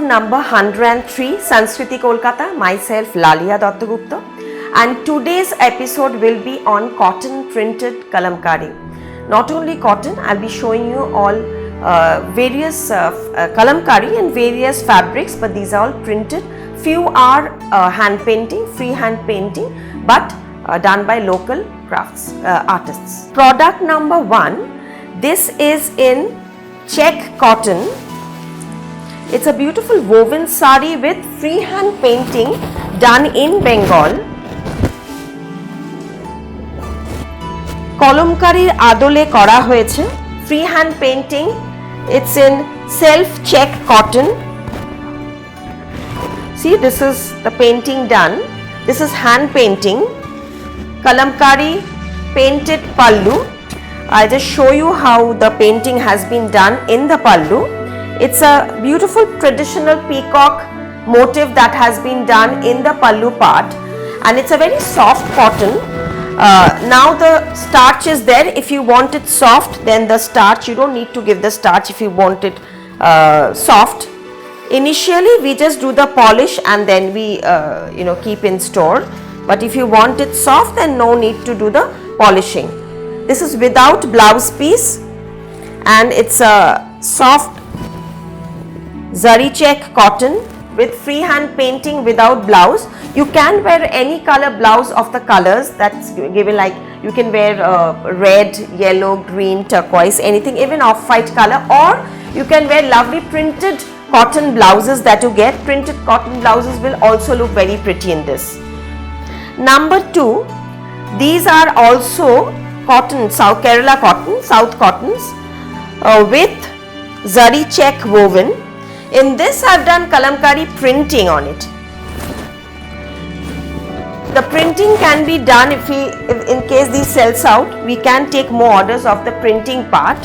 number 103, Sanskriti Kolkata, myself Lalia Dattagupta, and today's episode will be on cotton printed kalamkari. Not only cotton, I'll be showing you all various kalamkari and various fabrics, but these are all printed. Few are hand painting, freehand painting, but done by local crafts artists. Product number 1, this is in check cotton. It's a beautiful woven sari with freehand painting done in Bengal. কলমকারির আদলে করা হয়েছে freehand painting. It's in self check cotton. See, this is the painting done. This is hand painting. Kalamkari painted pallu. I'll just show you how the painting has been done in the pallu. It's a beautiful traditional peacock motif that has been done in the pallu part, and it's a very soft cotton. Now the starch is there. If you want it soft, then the starch, you don't need to give the starch if you want it soft. Initially we just do the polish and then we keep in store, but if you want it soft, then no need to do the polishing. This is without blouse piece, and it's a soft zari check cotton with freehand painting without blouse. You can wear any color blouse of the colors that's given, like you can wear red, yellow, green, turquoise, anything, even off-white color, or you can wear lovely printed cotton blouses that you get. Printed cotton blouses will also look very pretty in this. Number 2, these are also cotton, South Kerala cotton, South cottons with zari check woven. In this I've done kalamkari printing on it. The printing can be done if in case these sells out, we can take more orders of the printing part,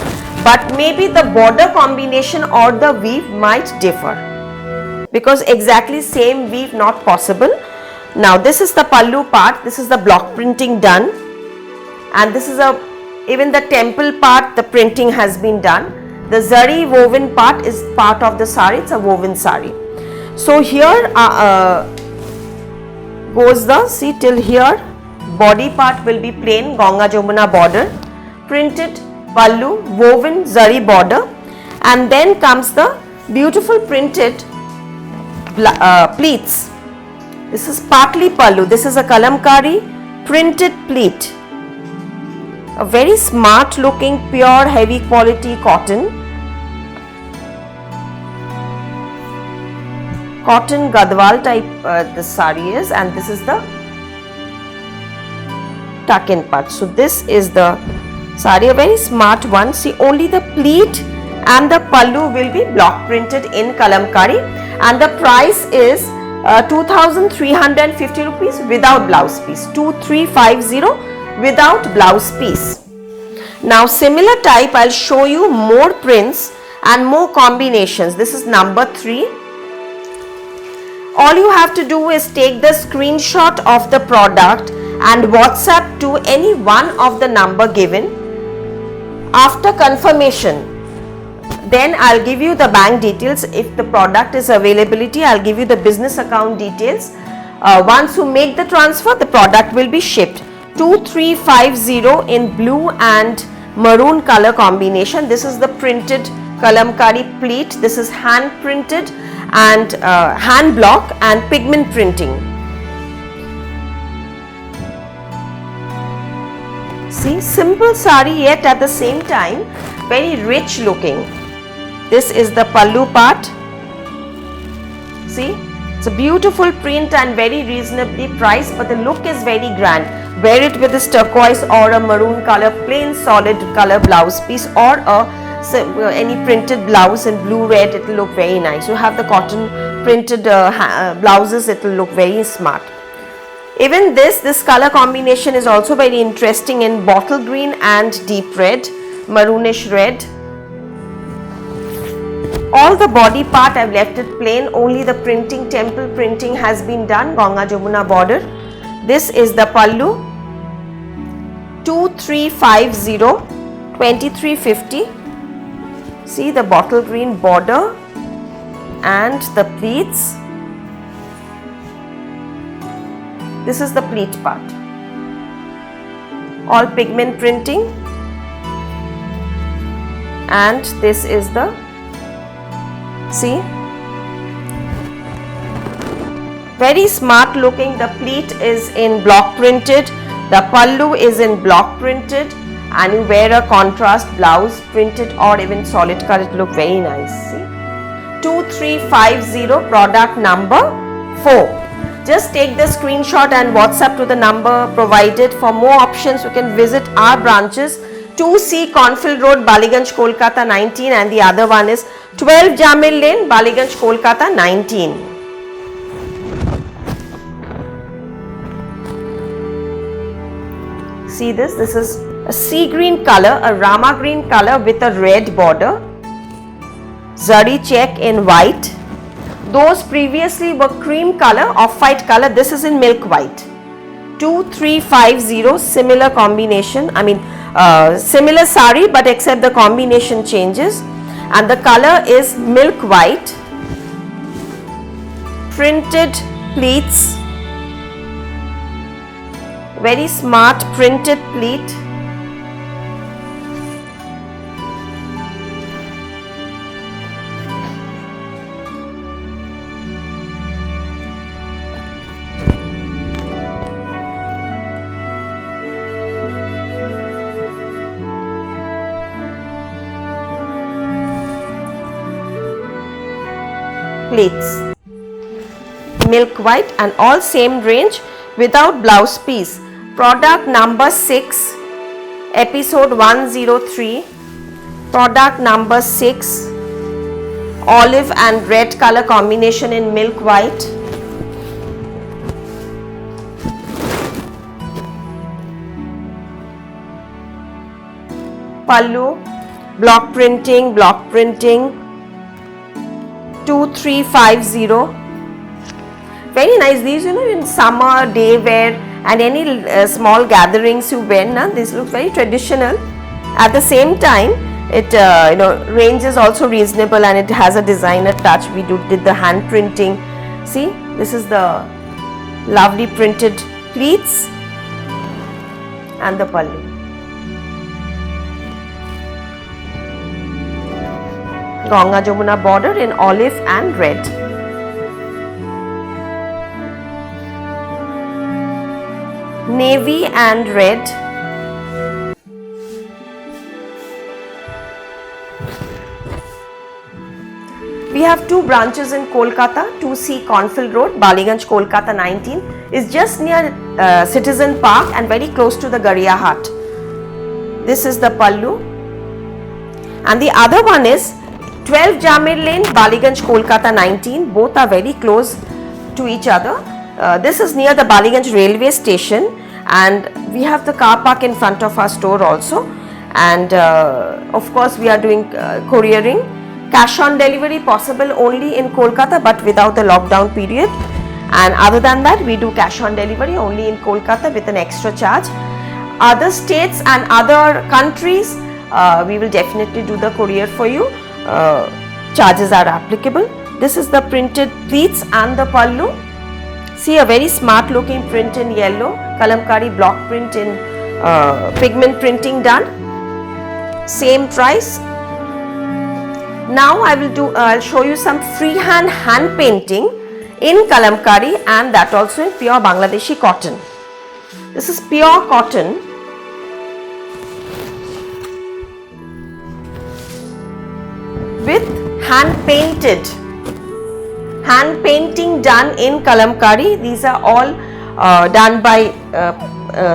but maybe the border combination or the weave might differ, because exactly same weave not possible. Now this is the pallu part, this is the block printing done, and this is even the temple part, the printing has been done. The zari woven part is part of the sari, it's a woven sari. So here goes the, see till here, body part will be plain Ganga Jamuna border, printed pallu, woven zari border, and then comes the beautiful printed pleats. This is partly pallu, this is a kalamkari printed pleat. A very smart looking pure heavy quality cotton Gadwal type the sari is, and this is the tuck-in part. So this is the sari, a very smart one. See, only the pleat and the pallu will be block printed in kalamkari, and the price is 2,350 rupees without blouse piece, 2,350 without blouse piece. Now similar type, I'll show you more prints and more combinations. This is number 3. All you have to do is take the screenshot of the product and WhatsApp to any one of the number given. After confirmation, then I'll give you the bank details. If the product is availability, I'll give you the business account details. Once you make the transfer, the product will be shipped. 2,350 in blue and maroon color combination. This is the printed kalamkari pleat. This is hand printed and hand block and pigment printing. See, simple sari, yet at the same time very rich looking. This is the pallu part. See, it's a beautiful print and very reasonably priced, but the look is very grand. Wear it with this turquoise or a maroon color plain solid color blouse piece, or any printed blouse in blue red, it will look very nice. You have the cotton printed blouses, it will look very smart. Even this color combination is also very interesting in bottle green and deep red, maroonish red. All the body part I've left it plain, only the printing, temple printing has been done, Ganga Jamuna border. This is the pallu, 2,350, 2,350. See the bottle green border and the pleats. This is the pleat part. All pigment printing, and this is the, see, very smart looking. The pleat is in block printed, the pallu is in block printed, and you wear a contrast blouse, printed or even solid color, it look very nice. See, 2350 product number 4. Just take the screenshot and WhatsApp to the number provided. For more options, you can visit our branches, 2C Cornfield Road, Ballygunge, Kolkata 19, and the other one is 12 Jamil Lane, Ballygunge, Kolkata 19. See this? This is a sea green color, a Rama green color with a red border, zari check in white. Those previously were cream color, off-white color. This is in milk white. 2350, similar combination. I mean, similar sari, but except the combination changes. And the color is milk white. Printed pleats. Very smart printed pleat. Pleats, milk white, and all same range without blouse piece. Product number 6, episode 103, product number 6, olive and red color combination in milk white. Pallu, block printing, 2350. Very nice. These, in summer, day wear, and any small gatherings you wear, this looks very traditional. At the same time, it range is also reasonable, and it has a designer touch. We did the hand printing. See, this is the lovely printed pleats and the pallu. Ganga Jamuna border in olive and red. Navy and red. We have 2 branches in Kolkata, 2C Cornfield Road, Ballygunge, Kolkata 19. Is just near Citizen Park and very close to the Gariya Hut. This is the pallu. And the other one is 12 Jamir Lane, Ballygunge, Kolkata 19. Both are very close to each other. This is near the Ballygunge railway station, and we have the car park in front of our store also. And of course, we are doing couriering. Cash on delivery possible only in Kolkata, but without the lockdown period. And other than that, we do cash on delivery only in Kolkata with an extra charge. Other states and other countries, we will definitely do the courier for you. Charges are applicable. This is the printed pleats and the pallu. See, a very smart looking print in yellow, kalamkari block print in pigment printing done. Same price. Now I'll show you some freehand hand painting in kalamkari, and that also in pure Bangladeshi cotton. This is pure cotton. With hand painting done in kalamkari. These are all done by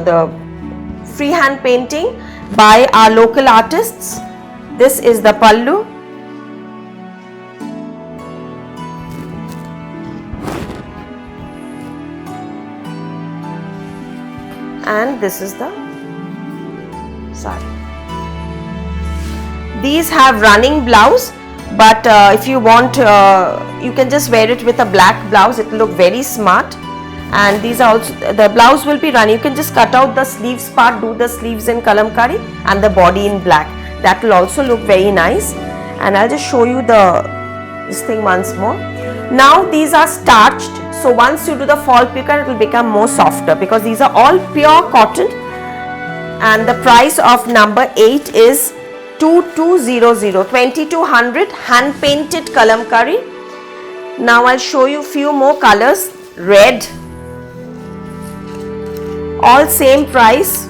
the freehand painting by our local artists. This is the pallu. And this is the sari. These have running blouse, but if you want, you can just wear it with a black blouse. It will look very smart. And these are also, the blouse will be running. You can just cut out the sleeves part, do the sleeves in kalamkari and the body in black. That will also look very nice. And I'll just show you the this thing once more. Now these are starched, so once you do the fall picker it will become more softer, because these are all pure cotton. And the price of number 8 is 2200 hand painted kalamkari. Now I'll show you few more colors. Red, all same price.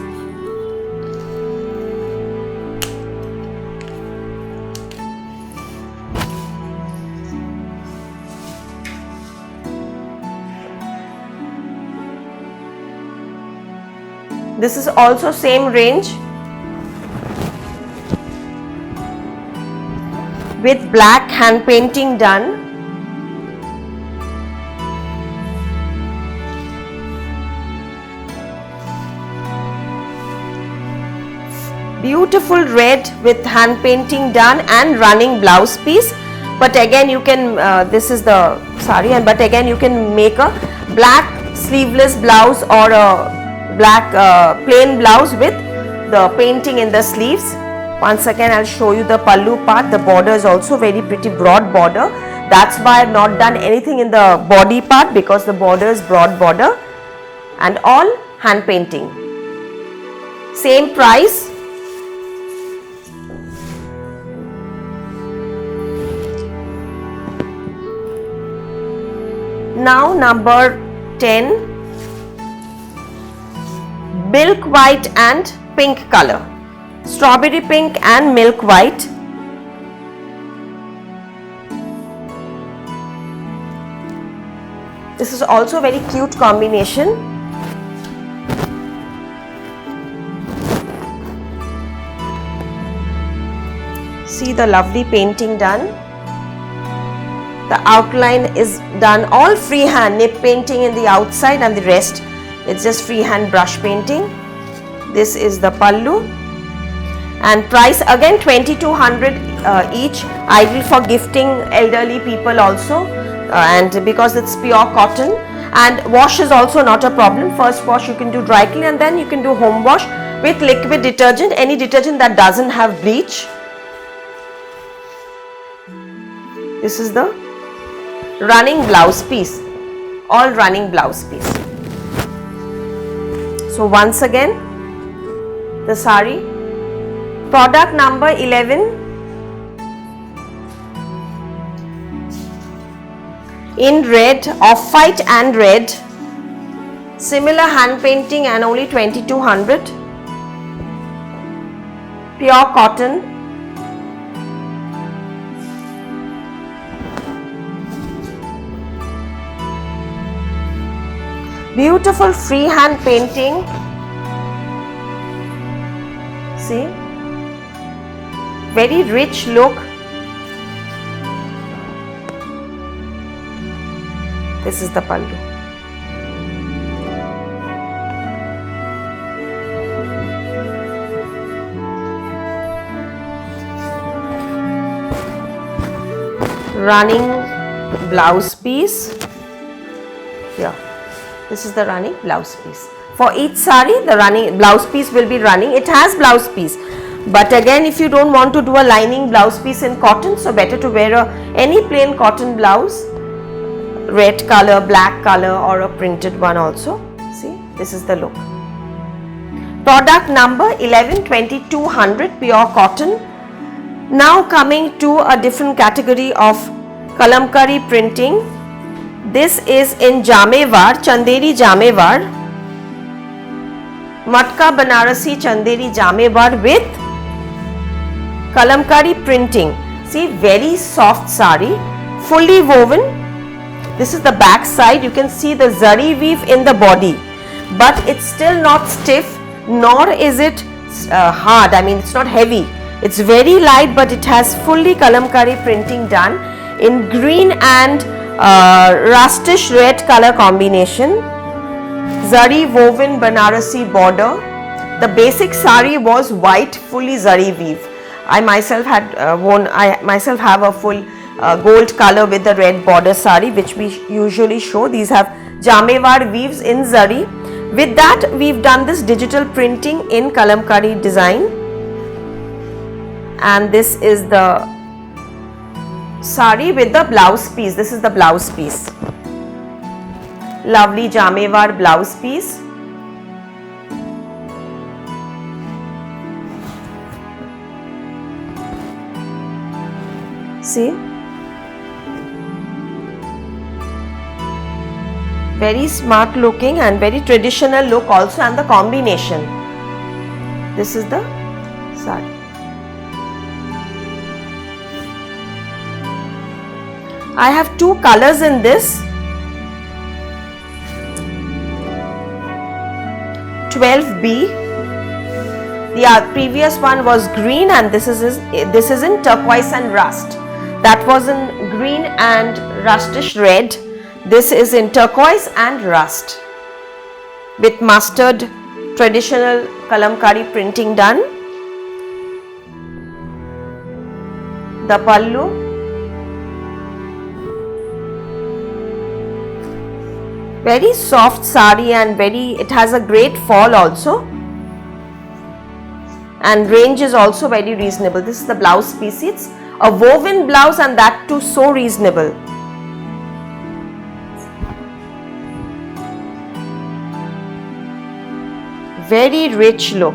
This is also same range with black hand painting done. Beautiful red with hand painting done and running blouse piece. But again you can, this is the sari, and but again you can make a black sleeveless blouse or a black plain blouse with the painting in the sleeves. Once again I'll show you the pallu part. The border is also very pretty broad border. That's why I've not done anything in the body part, because the border is broad border and all hand painting. Same price. Now number 10. Milk white and pink color, strawberry pink and milk white. This is also a very cute combination. See the lovely painting done. The outline is done all freehand, nib painting in the outside, and the rest it's just freehand brush painting. This is the pallu, and price again 2200 each, ideal for gifting elderly people also, and because it's pure cotton, and wash is also not a problem. First wash you can do dry clean, and then you can do home wash with liquid detergent, any detergent that doesn't have bleach. This is the running blouse piece, all running blouse piece. So once again the sari, product number 11, in red, off-white and red, similar hand painting and only 2200, pure cotton. Beautiful freehand painting. See, very rich look. This is the pallu. Running blouse piece. Here. This is the running blouse piece. For each sari, the running blouse piece will be running. It has blouse piece, but again, if you don't want to do a lining blouse piece in cotton, so better to wear any plain cotton blouse, red color, black color, or a printed one also. See, this is the look. Product number 11, 2200, pure cotton. Now coming to a different category of kalamkari printing. This is in Jamewar, Chanderi Jamewar, Matka Banarasi Chanderi Jamewar with kalamkari printing. See, very soft sari, fully woven. This is the back side. You can see the zari weave in the body, but it's still not stiff, nor is it hard. I mean, it's not heavy. It's very light, but it has fully kalamkari printing done in green and rustish red color combination. Zari woven Banarasi border. The basic sari was white, fully zari weave. I myself had I myself have a full gold color with the red border sari, which we usually show. These have Jamewar weaves in zari. With that, we've done this digital printing in kalamkari design, and this is the sari with the blouse piece. This is the blouse piece. Lovely Jamewar blouse piece. See, very smart looking and very traditional look also, and the combination. This is the sari. I have two colors in this. 12B. The previous one was green, and this is in turquoise and rust. That was in green and rustish red. This is in turquoise and rust with mustard traditional kalamkari printing done. The pallu. Very soft sari and it has a great fall also, and range is also very reasonable. This is the blouse piece. It's a woven blouse, and that too so reasonable. Very rich look.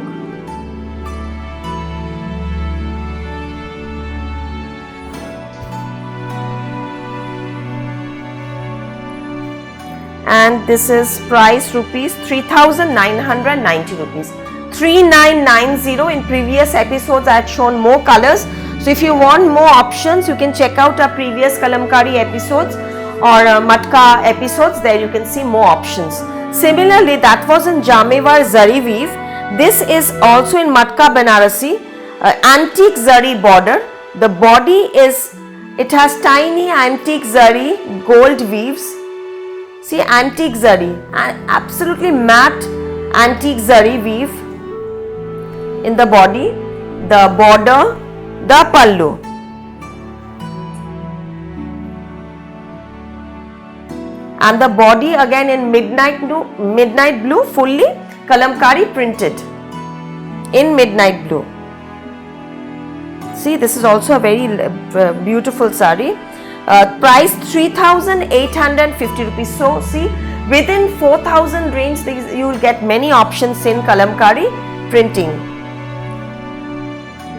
And this is price rupees 3,990 rupees. 3990. In previous episodes I had shown more colors. So if you want more options, you can check out our previous kalamkari episodes or matka episodes. There you can see more options. Similarly, that was in Jamewar zari weave. This is also in matka Banarasi, antique zari border. The body it has tiny antique zari gold weaves. See, antique zari, absolutely matte antique zari weave in the body, the border, the pallu. And the body again in midnight blue, fully kalamkari printed in midnight blue. See, this is also a very beautiful sari. Price 3,850 rupees. So see, within 4,000 range you will get many options in kalamkari printing.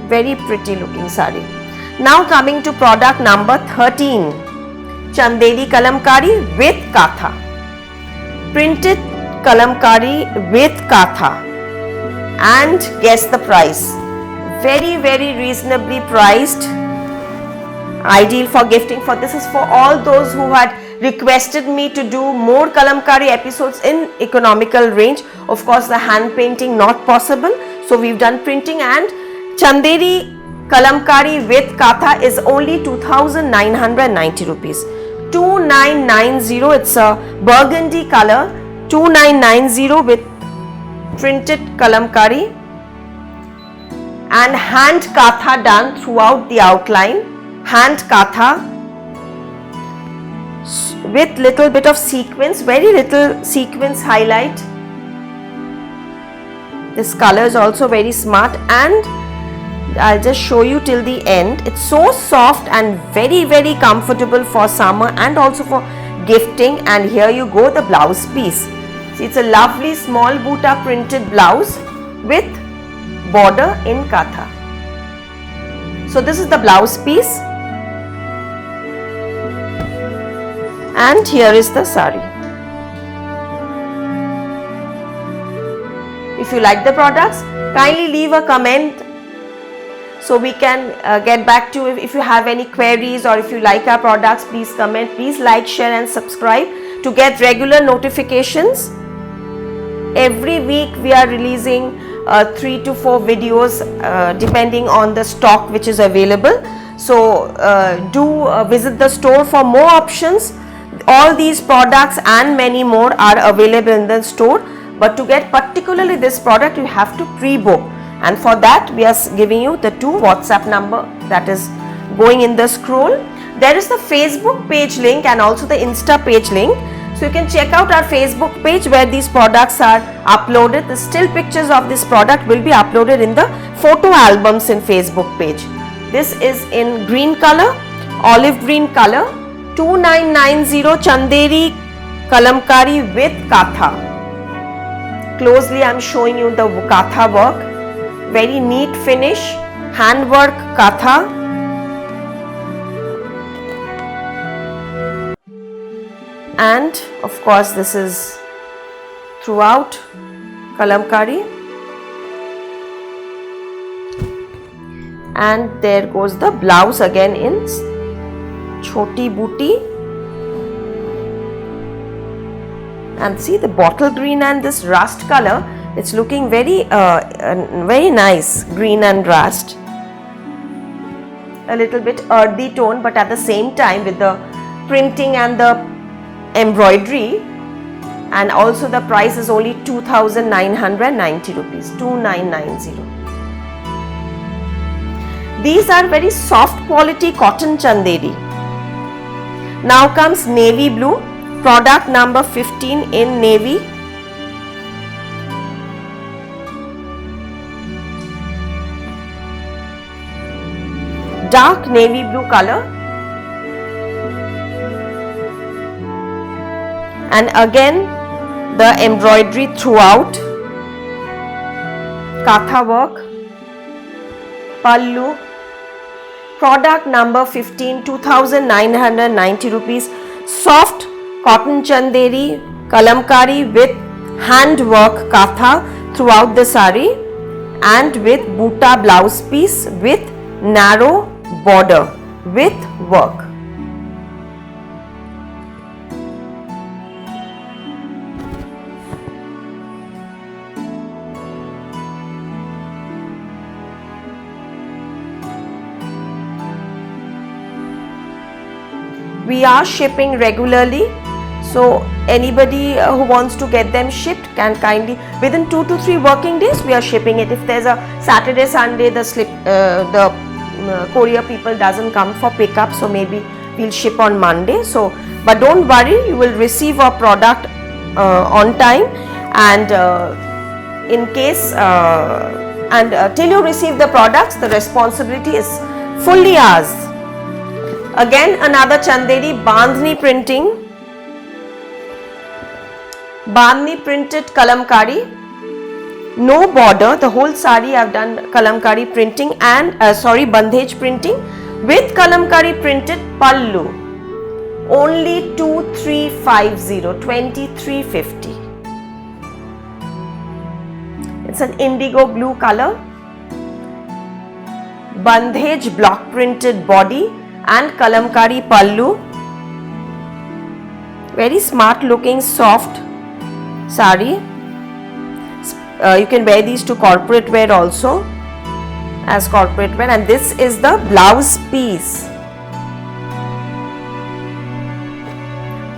Very pretty looking sari. Now coming to product number 13, Chandeli kalamkari with katha. Printed kalamkari with katha. And guess the price. Very, very reasonably priced. Ideal for gifting. This is for all those who had requested me to do more kalamkari episodes in economical range. Of course, the hand painting not possible. So we've done printing, and Chandeli kalamkari with katha is only 2,990 rupees. 2990. It's a burgundy color. 2990 with printed kalamkari and hand katha done throughout the outline. Hand katha with little bit of sequins, very little sequins highlight. This color is also very smart, and I'll just show you till the end. It's so soft and very, very comfortable for summer and also for gifting. And here you go, the blouse piece. See, it's a lovely small buta printed blouse with border in katha. So this is the blouse piece. And here is the sari. If you like the products, kindly leave a comment so we can get back to you. If you have any queries or if you like our products, please comment. Please like, share and subscribe to get regular notifications. Every week we are releasing 3 to 4 videos depending on the stock which is available. So do visit the store for more options. All these products and many more are available in the store, but to get particularly this product you have to pre-book, and for that we are giving you the 2 WhatsApp number that is going in the scroll. There is the Facebook page link and also the Insta page link. So you can check out our Facebook page where these products are uploaded. The still pictures of this product will be uploaded in the photo albums in Facebook page. This is in green color olive green color, 2990 Chanderi Kalamkari with Katha. Closely I am showing you the Katha work, very neat finish, handwork Katha. And of course this is throughout Kalamkari, and there goes the blouse again in choti booty, and see the bottle green and this rust color, it's looking very very nice, green and rust, a little bit earthy tone, but at the same time with the printing and the embroidery. And also the price is only 2,990 rupees, 2990. These are very soft quality cotton chanderi. Now comes navy blue, product number 15 in navy. Dark navy blue color. And again the embroidery throughout, Katha work, pallu, product number 15, 2,990 rupees, soft cotton chanderi Kalamkari with handwork Katha throughout the sari, and with buta blouse piece with narrow border with work. We are shipping regularly, so anybody who wants to get them shipped can kindly, within 2 to 3 working days we are shipping it. If there's a Saturday, Sunday, the courier people doesn't come for pickup, so maybe we'll ship on Monday. So, but don't worry, you will receive our product on time, and in case till you receive the products, the responsibility is fully ours. Again another chanderi bandhni printing, bandhni printed Kalamkari, no border, the whole sari I have done Kalamkari printing and bandhej printing with Kalamkari printed pallu, only 2350, 2350. It's an indigo blue color, bandhej block printed body and Kalamkari pallu, very smart looking soft sari. You can wear these to corporate wear also, as corporate wear, and this is the blouse piece.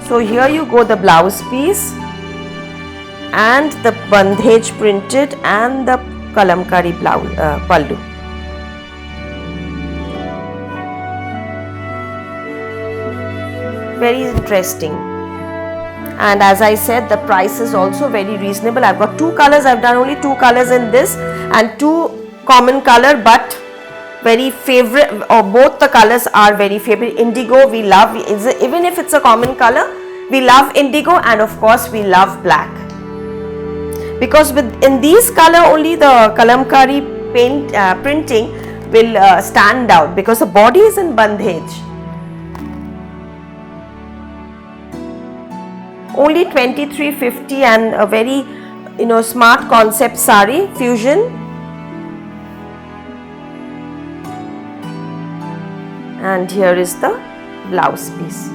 So here you go, the blouse piece and the bandhej printed and the Kalamkari blouse pallu. Very interesting, and as I said, the price is also very reasonable. I've got 2 colors, I've done only 2 colors in this and 2 common color, but very favorite, or both the colors are very favorite. Indigo we love, even if it's a common color, we love indigo, and of course we love black, because in these color only the Kalamkari printing will stand out, because the body is in bandhej. Only 2350 and a very smart concept sari fusion. And here is the blouse piece.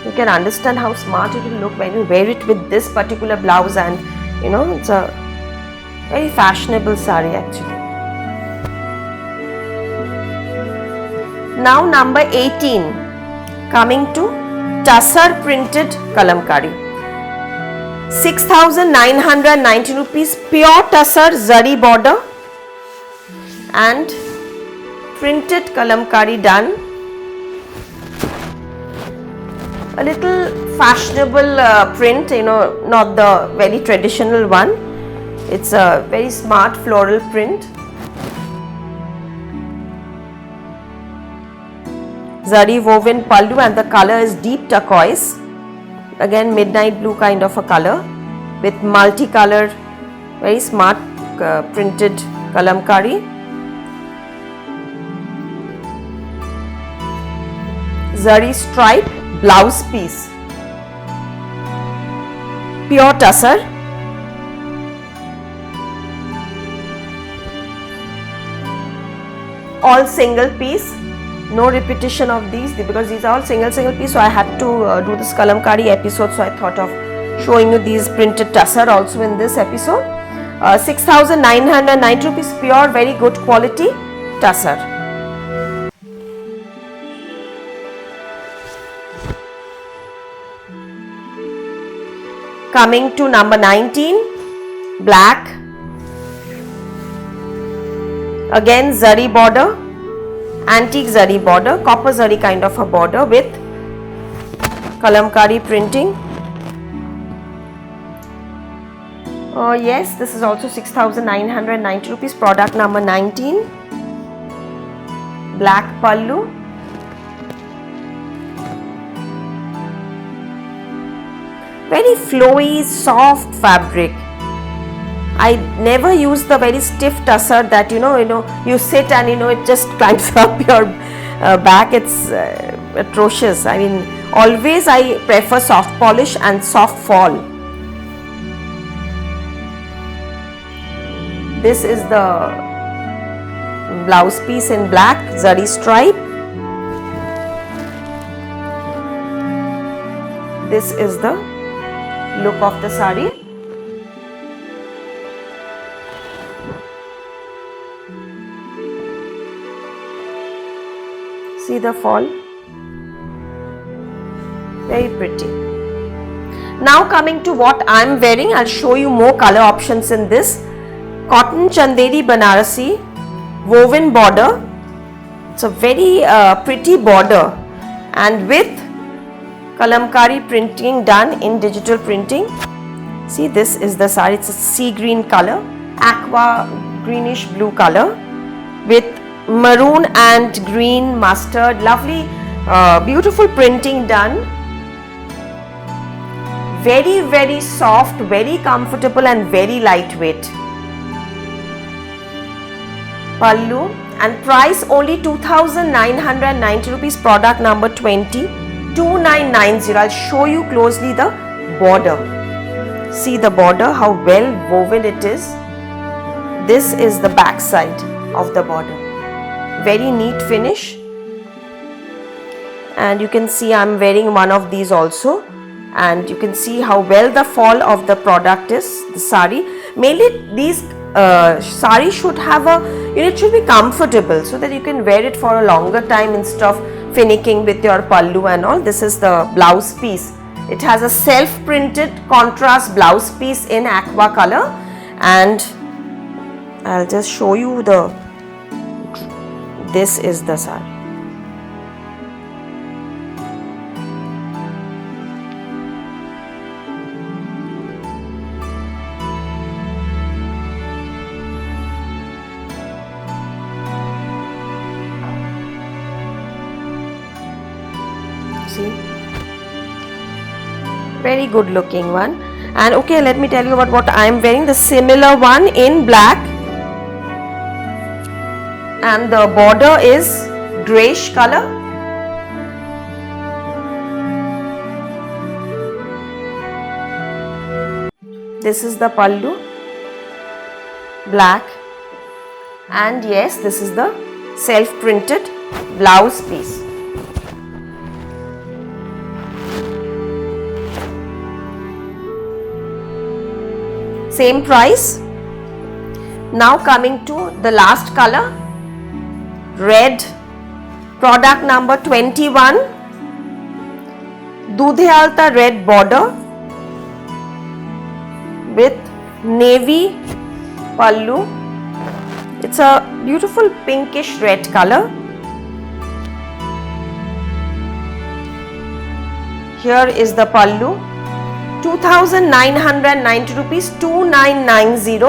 You can understand how smart it will look when you wear it with this particular blouse, and it's a very fashionable sari actually. Now number 18, coming to tussar printed Kalamkari, 6,990 rupees, pure tussar zari border and printed Kalamkari done. a little fashionable print, not the very traditional one. It's a very smart floral print. Zari woven pallu, and the color is deep turquoise. Again, midnight blue kind of a color with multicolored, very smart printed kalamkari. Zari stripe blouse piece, pure tussar. All single piece, no repetition of these because these are all single piece. So I had to do this kalamkari episode, so I thought of showing you these printed tussar also in this episode. 6,990 rupees, pure, very good quality tussar. Coming to number 19, black. Again zari border, antique zari border, copper zari kind of a border with kalamkari printing. Yes, this is also 6,990 rupees, product number 19. Black pallu. Very flowy, soft fabric. I never use the very stiff tussar that you sit and it just climbs up your back. It's atrocious. I mean, always I prefer soft polish and soft fall. This is the blouse piece in black, zari stripe. This is the look of the sari. See the fall, very pretty. Now coming to what I am wearing, I'll show you more color options in this. Cotton Chanderi Banarasi woven border. It's a very pretty border, and with kalamkari printing done in digital printing. See, this is the sari. It's a sea green color, aqua greenish blue color with maroon and green mustard. Lovely, beautiful printing done. Very, very soft, very comfortable and very lightweight. Pallu, and price only 2,990 rupees, product number 20, 2990. I'll show you closely the border. See the border, how well woven it is. This is the back side of the border. Very neat finish, and you can see I'm wearing one of these also, and you can see how well the fall of the product is. The sari, mainly these sari should have it should be comfortable so that you can wear it for a longer time instead of finicking with your pallu and all. This is the blouse piece. It has a self-printed contrast blouse piece in aqua color, and I'll just show you this is the sari. See, very good looking one. And okay, let me tell you about what I am wearing. The similar one in black, and the border is greyish color. This is the pallu, black, and yes, this is the self-printed blouse piece. Same price. Now coming to the last color, red, product number 21, Dudhe Alta red border with navy pallu. It's a beautiful pinkish red color. Here is the pallu, 2,990 rupees, 2990.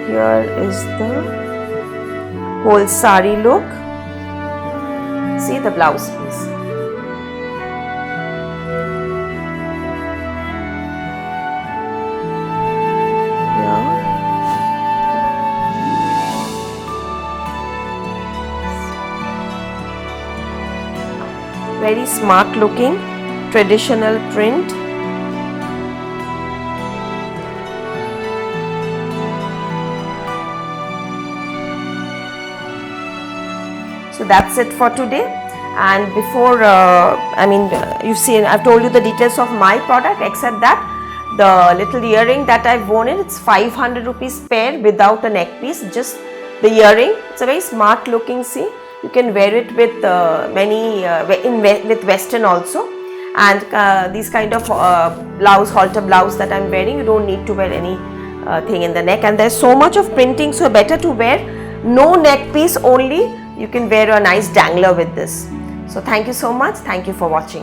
Here is the whole sari look. See the blouse piece. Very smart looking traditional print. So that's it for today. And before you've seen, I've told you the details of my product, except that the little earring that I've worn in, it's 500 rupees pair without a neck piece, just the earring. It's a very smart looking, see. You can wear it with with western also, and these kind of blouse, halter blouse that I'm wearing, you don't need to wear any thing in the neck, and there's so much of printing, so better to wear no neck piece only. You can wear a nice dangler with this. So thank you so much. Thank you for watching.